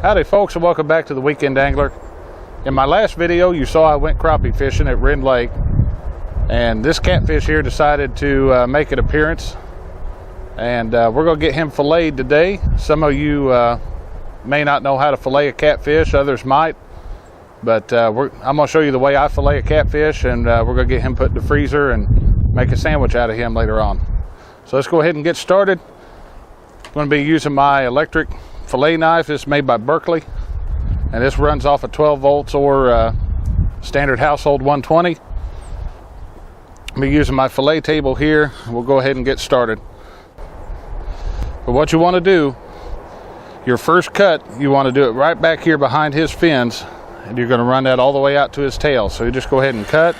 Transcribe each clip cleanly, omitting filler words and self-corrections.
Howdy folks, and welcome back to the Weekend Angler. In my last video you saw I went crappie fishing at Wren Lake, and this catfish here decided to make an appearance, and we're going to get him filleted today. Some of you may not know how to fillet a catfish, others might, but I'm going to show you the way I fillet a catfish, and we're going to get him put in the freezer and make a sandwich out of him later on. So let's go ahead and get started. I'm going to be using my electric fillet knife. This is made by Berkley, and this runs off of 12 volts or standard household 120. I'll be using my fillet table here. We'll go ahead and get started. But what you want to do, your first cut, you want to do it right back here behind his fins, and you're going to run that all the way out to his tail. So you just go ahead and cut.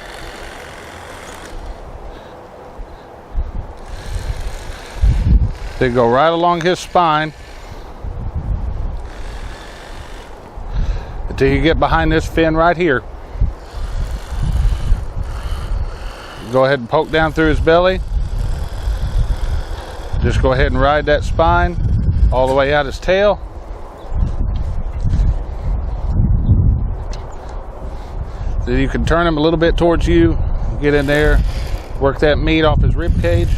Then go right along his spine until you get behind this fin right here. Go ahead and poke down through his belly. Just go ahead and ride that spine all the way out his tail. Then you can turn him a little bit towards you, get in there, work that meat off his rib cage.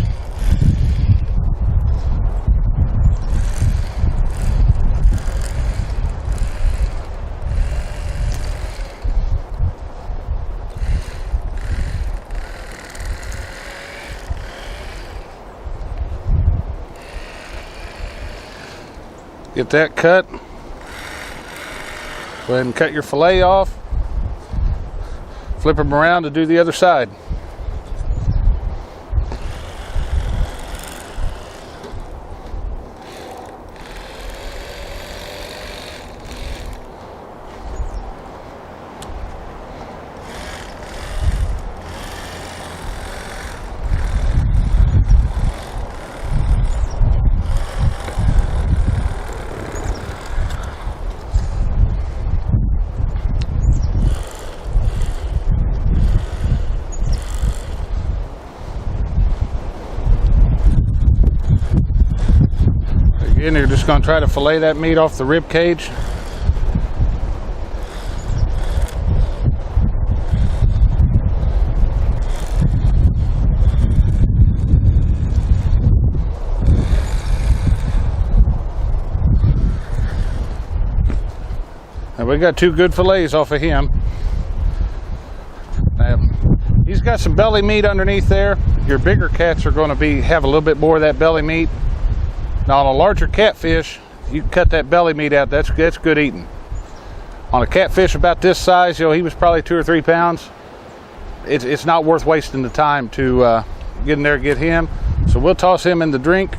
Get that cut. Go ahead and cut your fillet off. Flip them around to do the other side. Again, you're just going to try to fillet that meat off the rib cage. And we got two good fillets off of him. He's got some belly meat underneath there. Your bigger cats are going to have a little bit more of that belly meat. Now on a larger catfish, you can cut that belly meat out. That's good eating. On a catfish about this size, he was probably 2 or 3 pounds. It's not worth wasting the time to get in there and get him. So we'll toss him in the drink.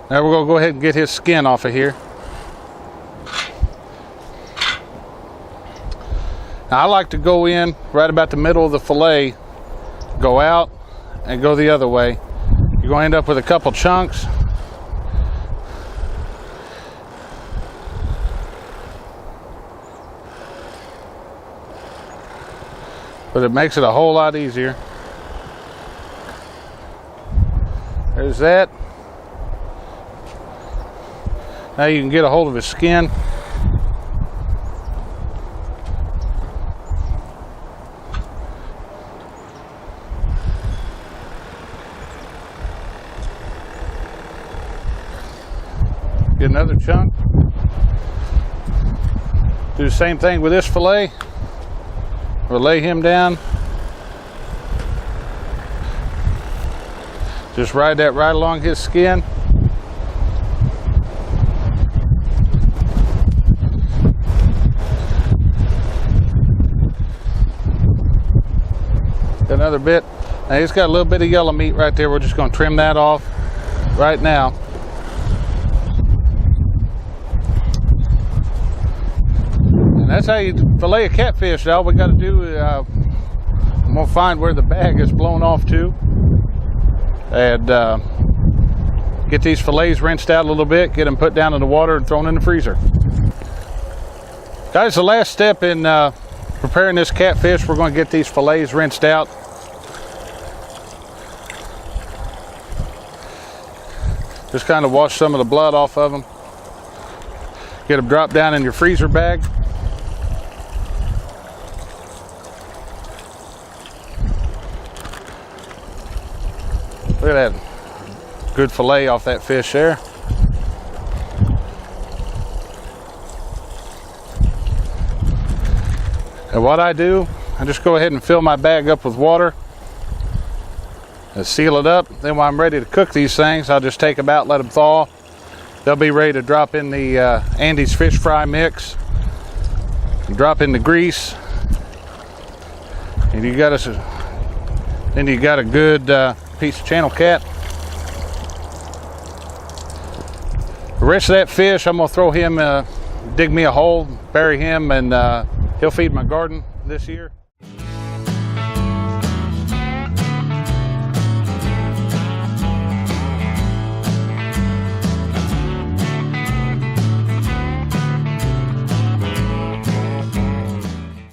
Now we're going to go ahead and get his skin off of here. Now I like to go in right about the middle of the fillet, go out, and go the other way. You're going to end up with a couple chunks. But it makes it a whole lot easier. There's that. Now you can get a hold of his skin. Get another chunk. Do the same thing with this fillet. We'll lay him down. Just ride that right along his skin. Another bit. Now he's got a little bit of yellow meat right there. We're just going to trim that off right now. That's how you fillet a catfish. All we got to do is I'm going to find where the bag is blown off to, and get these fillets rinsed out a little bit, get them put down in the water and thrown in the freezer. Guys, the last step in preparing this catfish, we're going to get these fillets rinsed out. Just kind of wash some of the blood off of them. Get them dropped down in your freezer bag. Look at that good fillet off that fish there. And what I do, I just go ahead and fill my bag up with water and seal it up. Then when I'm ready to cook these things, I'll just take them out, let them thaw. They'll be ready to drop in the Andy's fish fry mix. Drop in the grease. And you got a good piece of channel cat. The rest of that fish, I'm gonna throw him, dig me a hole, bury him, and he'll feed my garden this year.